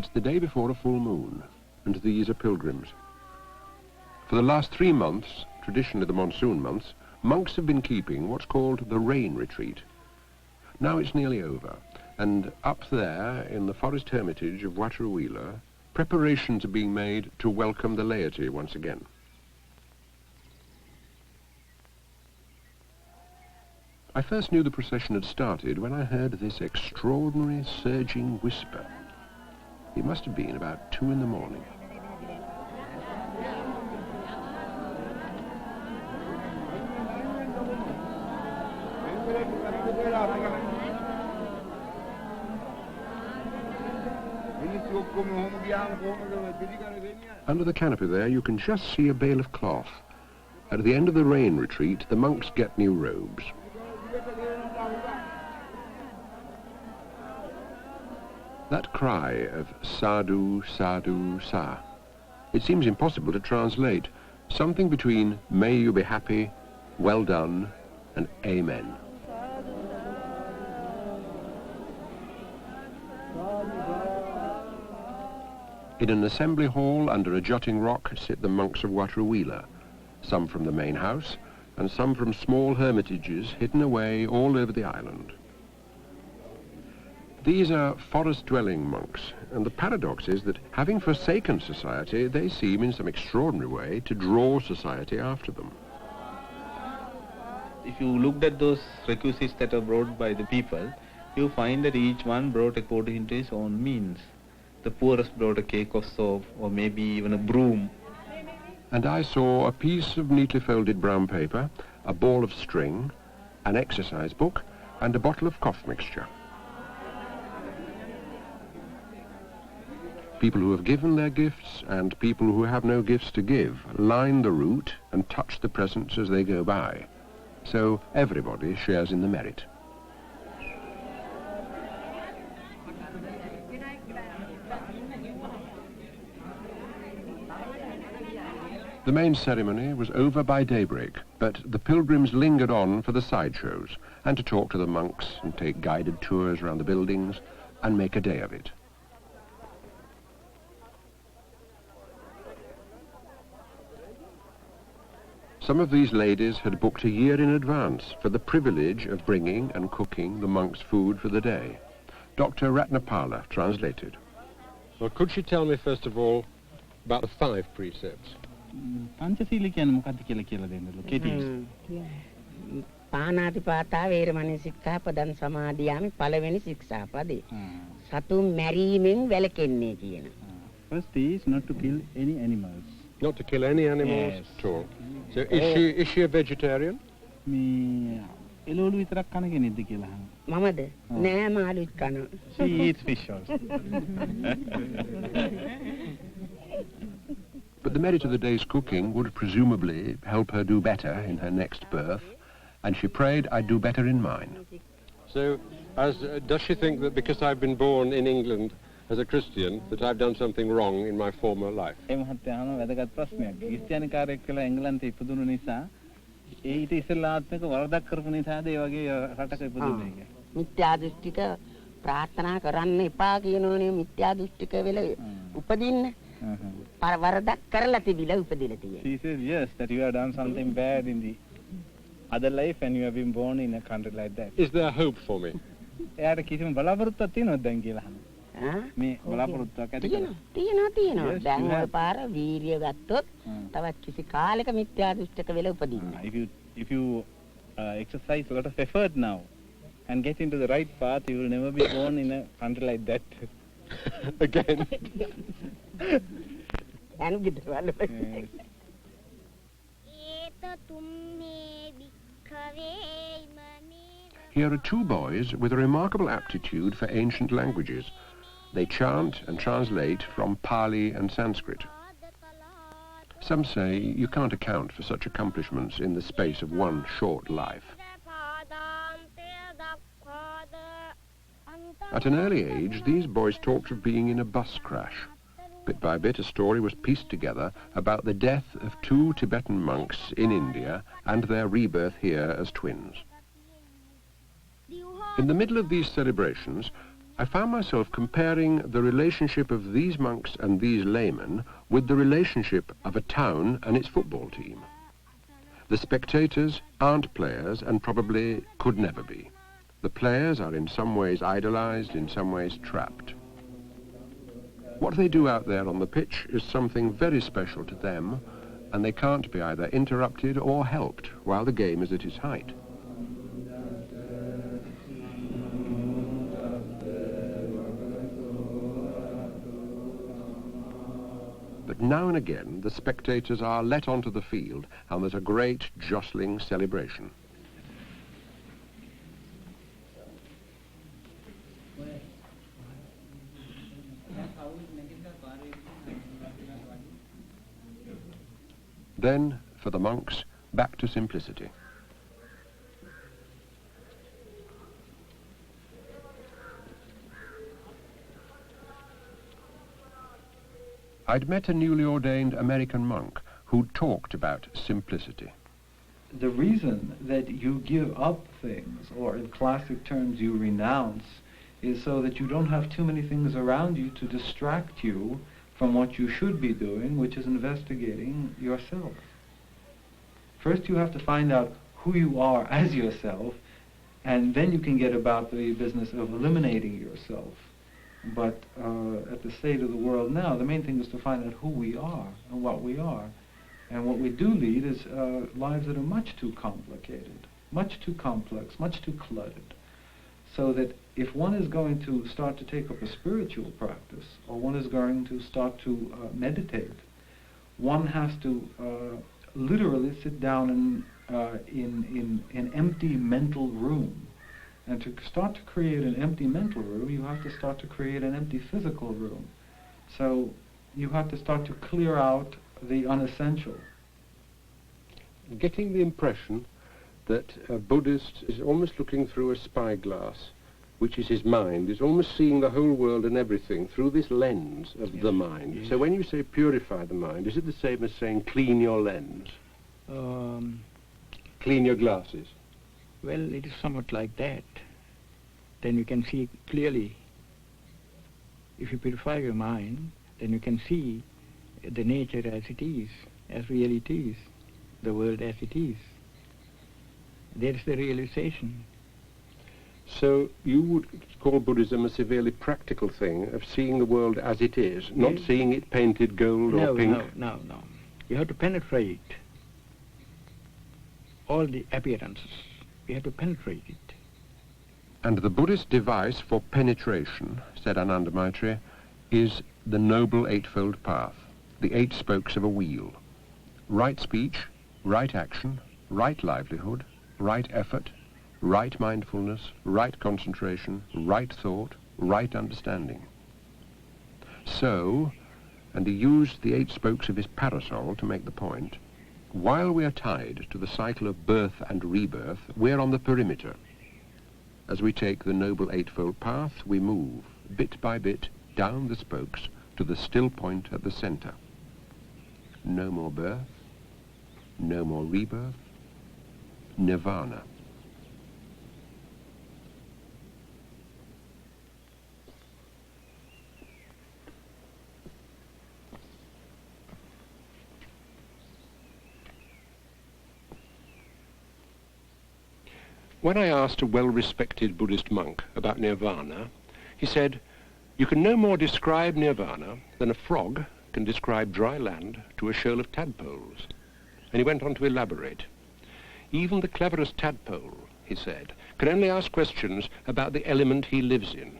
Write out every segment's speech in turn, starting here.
It's the day before a full moon, and these are pilgrims. For the last 3 months, traditionally the monsoon months, monks have been keeping what's called the rain retreat. Now it's nearly over, and up there in the forest hermitage of Wataruwila, preparations are being made to welcome the laity once again. I first knew the procession had started when I heard this extraordinary surging whisper. It must have been about 2 in the morning. Under the canopy there, you can just see a bale of cloth. At the end of the rain retreat, the monks get new robes. That cry of sadhu, sadhu, sa, it seems impossible to translate. Something between may you be happy, well done, and amen. In an assembly hall under a jutting rock sit the monks of Wataruwila, some from the main house and some from small hermitages hidden away all over the island. These are forest-dwelling monks, and the paradox is that, having forsaken society, they seem in some extraordinary way to draw society after them. If you looked at those requisites that are brought by the people, you find that each one brought according to his own means. The poorest brought a cake of soap, or maybe even a broom. And I saw a piece of neatly folded brown paper, a ball of string, an exercise book, and a bottle of cough mixture. People who have given their gifts and people who have no gifts to give line the route and touch the presents as they go by. So everybody shares in the merit. The main ceremony was over by daybreak, but the pilgrims lingered on for the sideshows and to talk to the monks and take guided tours around the buildings and make a day of it. Some of these ladies had booked a year in advance for the privilege of bringing and cooking the monks' food for the day. Dr. Ratnapala translated. Well, could you tell me, first of all, about the 5 precepts? පංචශීල කියන්නේ මොකක්ද කියලා කියලා දෙන්නලු කෙටියෙන්. පාණාතිපාතා වේරමණී සික්ඛාපදං සමාදියාමි පළවෙනි ශික්ෂාපදේ. සතුන් මැරීමෙන් වැළකෙන්නේ කියන. First is not to kill any animals. Not to kill any animals at all. So is she a vegetarian? මේ එළවලු විතරක් කන කෙනෙක්ද කියලා අහනවා. මමද? නෑ මාළුත් කනවා. She eats fish also. But the merit of the day's cooking would presumably help her do better in her next birth, and she prayed I'd do better in mine. So, does she think that because I've been born in England as a Christian, that I've done something wrong in my former life? ඒ මහත්තයා අහන වැදගත් ප්‍රශ්නයක්. ක්‍රිස්තියානිකාරයෙක් කියලා එංගලන්තේ ඉපදුණු නිසා ඒ ඊට ඉස්සෙල්ලාත්මක වරදක් කරපු නිසාද ඒ වගේ රටක ඉපදුනේ කියලා. මිත්‍යා දෘෂ්ටික ප්‍රාර්ථනා කරන්න එපා කියනෝනේ මිත්‍යා දෘෂ්ටික වෙලා උපදින්න. වරදක් කරලා තිබිලා උපදිලා තියෙන්නේ. She says yes, that you have done something bad in the other life and you have been born in a country like that. Is there hope for me? එයාට කිසිම බලාපොරොත්තුවක් තියෙනවද දැන් කියලා අහනවා. මේ බලාපොරොත්තුවක් ඇති කරලා. තියෙනවා. දැන් ඔය පාර වීර්ය ගත්තොත් තවත් කිසි කාලයක මිත්‍යා දෘෂ්ටික වෙලා උපදින්න. If you exercise a lot of effort now and get into the right path, you will never be born in a country like that again. Here are 2 boys with a remarkable aptitude for ancient languages. They chant and translate from Pali and Sanskrit. Some say you can't account for such accomplishments in the space of one short life. At an early age, these boys talked of being in a bus crash. Bit by bit, a story was pieced together about the death of 2 Tibetan monks in India and their rebirth here as twins. In the middle of these celebrations, I found myself comparing the relationship of these monks and these laymen with the relationship of a town and its football team. The spectators aren't players and probably could never be. The players are in some ways idolized, in some ways trapped. What they do out there on the pitch is something very special to them, and they can't be either interrupted or helped while the game is at its height. But now and again, the spectators are let onto the field, and there's a great jostling celebration. Then, for the monks, back to simplicity. I'd met a newly ordained American monk who talked about simplicity. The reason that you give up things, or in classic terms you renounce, is so that you don't have too many things around you to distract you from what you should be doing, which is investigating yourself. First you have to find out who you are as yourself, and then you can get about the business of eliminating yourself. But at the state of the world now, the main thing is to find out who we are and what we are. And what we do lead is lives that are much too complicated, much too complex, much too cluttered. So that if one is going to start to take up a spiritual practice, or one is going to start to meditate, one has to literally sit down in an empty mental room. And to start to create an empty mental room, you have to start to create an empty physical room. So you have to start to clear out the unessential. Getting the impression that a Buddhist is almost looking through a spyglass, which is his mind, is almost seeing the whole world and everything through this lens of the mind. Yes. So when you say purify the mind, is it the same as saying clean your lens? Clean your glasses? Well, it is somewhat like that. Then you can see clearly. If you purify your mind, then you can see the nature as it is, as really it is, the world as it is. That is the realization. So you would call Buddhism a severely practical thing of seeing the world as it is, not seeing it painted gold or pink? No. You have to penetrate all the appearances. You have to penetrate it. And the Buddhist device for penetration, said Ananda Maitreya, is the Noble Eightfold Path, the 8 spokes of a wheel. Right speech, right action, right livelihood, right effort, right mindfulness, right concentration, right thought, right understanding. So, and he used the 8 spokes of his parasol to make the point, while we are tied to the cycle of birth and rebirth, we're on the perimeter. As we take the Noble Eightfold Path, we move, bit by bit, down the spokes to the still point at the center. No more birth, no more rebirth, nirvana. When I asked a well-respected Buddhist monk about nirvana, he said, "You can no more describe nirvana than a frog can describe dry land to a shoal of tadpoles." And he went on to elaborate. "Even the cleverest tadpole," he said, "can only ask questions about the element he lives in.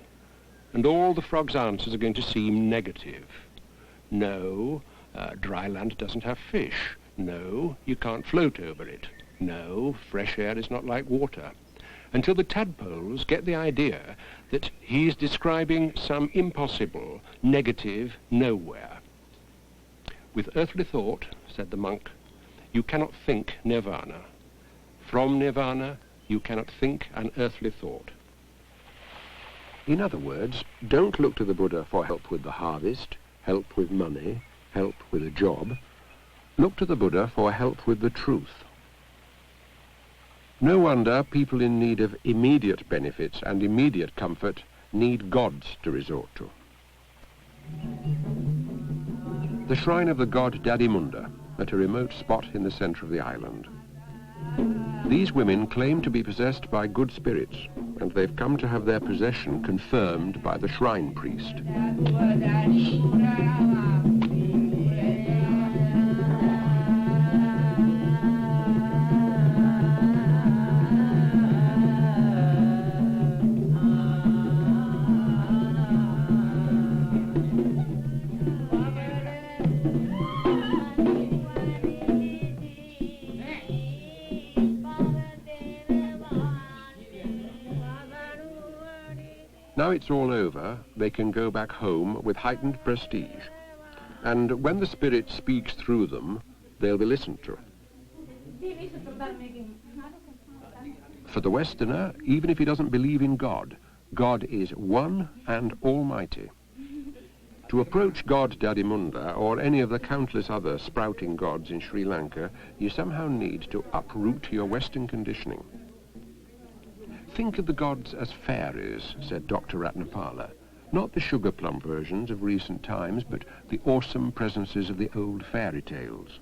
And all the frog's answers are going to seem negative. No, dry land doesn't have fish. No, you can't float over it. No, fresh air is not like water," until the tadpoles get the idea that he's describing some impossible, negative nowhere. "With earthly thought," said the monk, "you cannot think nirvana. From nirvana, you cannot think an earthly thought." In other words, don't look to the Buddha for help with the harvest, help with money, help with a job. Look to the Buddha for help with the truth. No wonder people in need of immediate benefits and immediate comfort need gods to resort to. The shrine of the god Dadimunda at a remote spot in the centre of the island. These women claim to be possessed by good spirits, and they've come to have their possession confirmed by the shrine priest. Now it's all over, they can go back home with heightened prestige. And when the spirit speaks through them, they'll be listened to. For the Westerner, even if he doesn't believe in God, God is one and almighty. To approach God Dadimunda or any of the countless other sprouting gods in Sri Lanka, you somehow need to uproot your Western conditioning. Think of the gods as fairies, said Dr. Ratnapala. Not the sugar plum versions of recent times, but the awesome presences of the old fairy tales.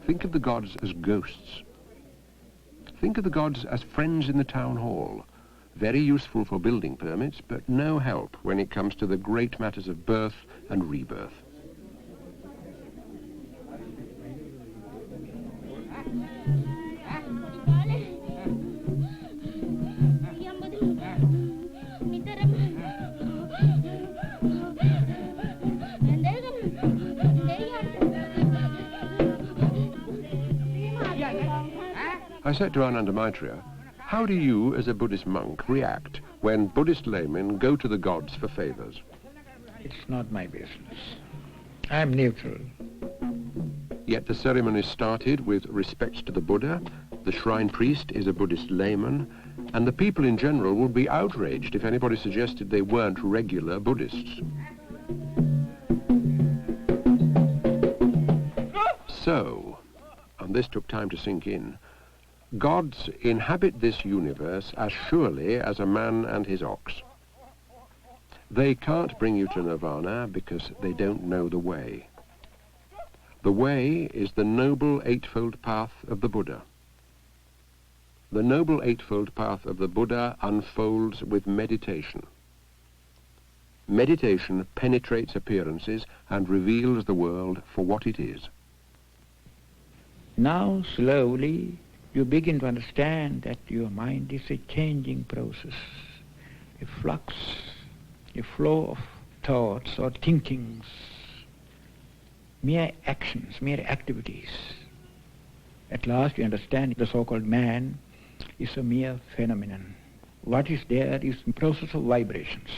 Think of the gods as ghosts. Think of the gods as friends in the town hall, very useful for building permits, but no help when it comes to the great matters of birth and rebirth. I said to Ananda Maitreya, how do you, as a Buddhist monk, react when Buddhist laymen go to the gods for favours? It's not my business. I am neutral. Yet the ceremony started with respect to the Buddha, the shrine priest is a Buddhist layman, and the people in general would be outraged if anybody suggested they weren't regular Buddhists. So, and this took time to sink in, gods inhabit this universe as surely as a man and his ox. They can't bring you to nirvana because they don't know the way. The way is the Noble Eightfold Path of the Buddha. The Noble Eightfold Path of the Buddha unfolds with meditation. Meditation penetrates appearances and reveals the world for what it is. Now, slowly, you begin to understand that your mind is a changing process, a flux, a flow of thoughts or thinkings, mere actions, mere activities. At last you understand the so-called man is a mere phenomenon. What is there is a process of vibrations.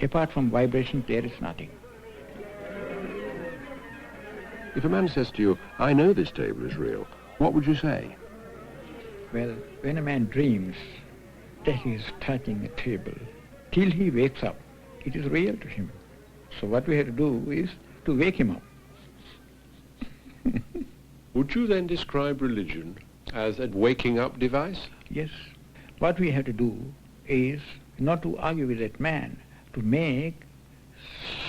Apart from vibrations, there is nothing. If a man says to you, I know this table is real, what would you say? Well, when a man dreams that he is touching a table, till he wakes up, it is real to him. So what we have to do is to wake him up. Would you then describe religion as a waking up device? Yes. What we have to do is not to argue with that man, to make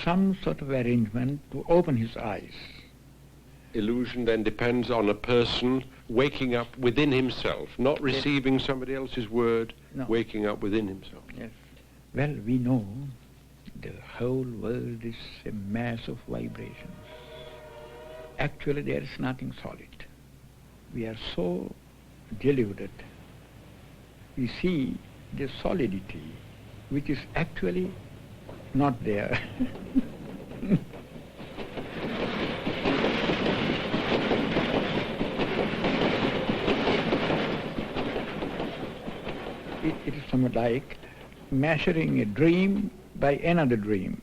some sort of arrangement to open his eyes. Illusion then depends on a person waking up within himself, not receiving somebody else's word, No. waking up within himself. Yes. Well, we know the whole world is a mass of vibrations. Actually, there is nothing solid. We are so deluded. We see the solidity which is actually not there. It is somewhat like measuring a dream by another dream.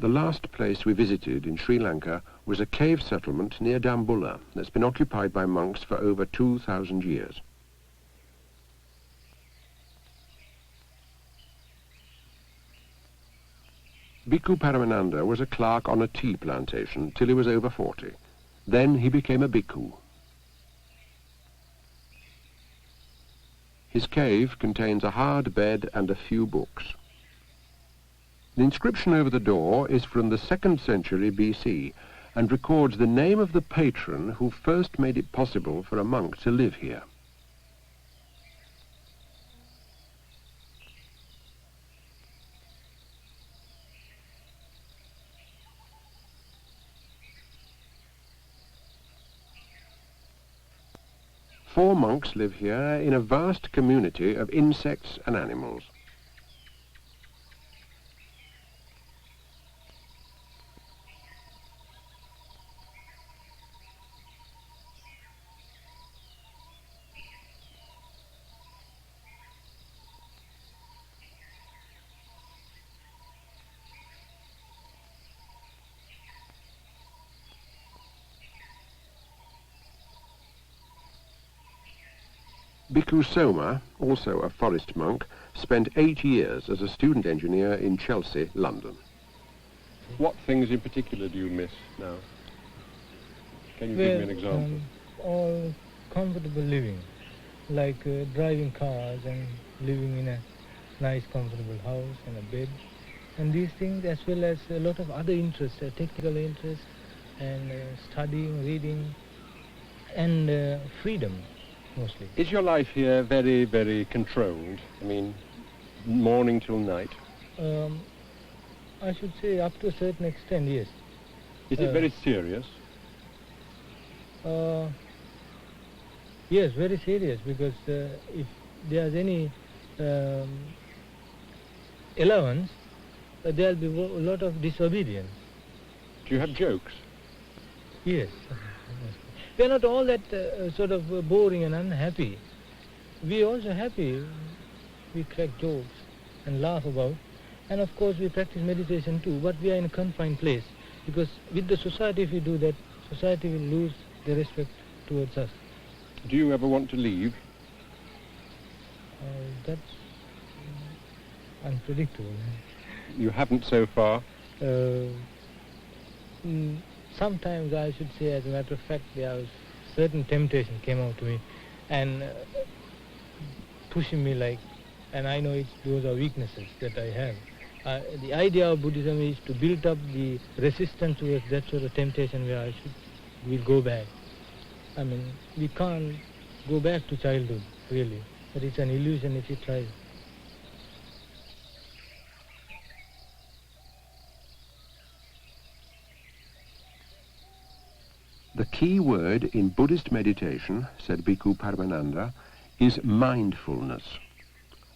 The last place we visited in Sri Lanka was a cave settlement near Dambulla that's been occupied by monks for over 2,000 years. Bhikkhu Paramananda was a clerk on a tea plantation till he was over 40. Then he became a bhikkhu. His cave contains a hard bed and a few books. The inscription over the door is from the 2nd century BC and records the name of the patron who first made it possible for a monk to live here. Four monks live here in a vast community of insects and animals. Bhikkhu Soma, also a forest monk, spent 8 years as a student engineer in Chelsea, London. What things in particular do you miss now? Can you give me an example? All comfortable living, like driving cars and living in a nice comfortable house and a bed. And these things, as well as a lot of other interests, technical interests and studying, reading and freedom. Mostly. Is your life here very, very controlled? I mean, morning till night? I should say up to a certain extent, yes. Is it very serious? Yes, very serious, because if there's any allowance, there'll be a lot of disobedience. Do you have jokes? Yes. We're not all that sort of boring and unhappy. We're also happy. We crack jokes and laugh about. And of course we practice meditation too, but we are in a confined place. Because with the society, if we do that, society will lose the respect towards us. Do you ever want to leave? That's unpredictable. You haven't so far? Sometimes I should say, as a matter of fact, there was certain temptation came out to me and pushing me like, and I know those are weaknesses that I have. The idea of Buddhism is to build up the resistance towards that sort of temptation where we'll go back. I mean, we can't go back to childhood, really, but it's an illusion if you try. The key word in Buddhist meditation, said Bhikkhu Paramananda, is mindfulness.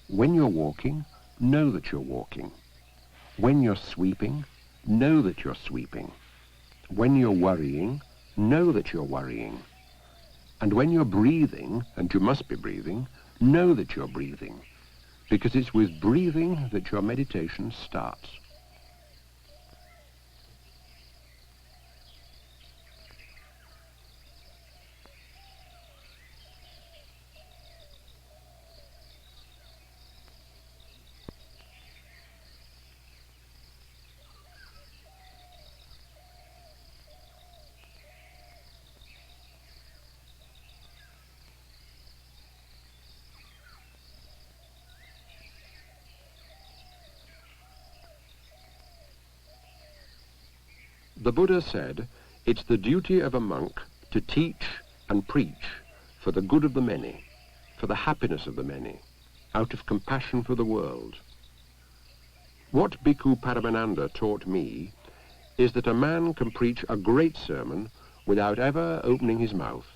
When you're walking, know that you're walking. When you're sweeping, know that you're sweeping. When you're worrying, know that you're worrying. And when you're breathing, and you must be breathing, know that you're breathing, because it's with breathing that your meditation starts. The Buddha said, it's the duty of a monk to teach and preach for the good of the many, for the happiness of the many, out of compassion for the world. What Bhikkhu Paramananda taught me is that a man can preach a great sermon without ever opening his mouth.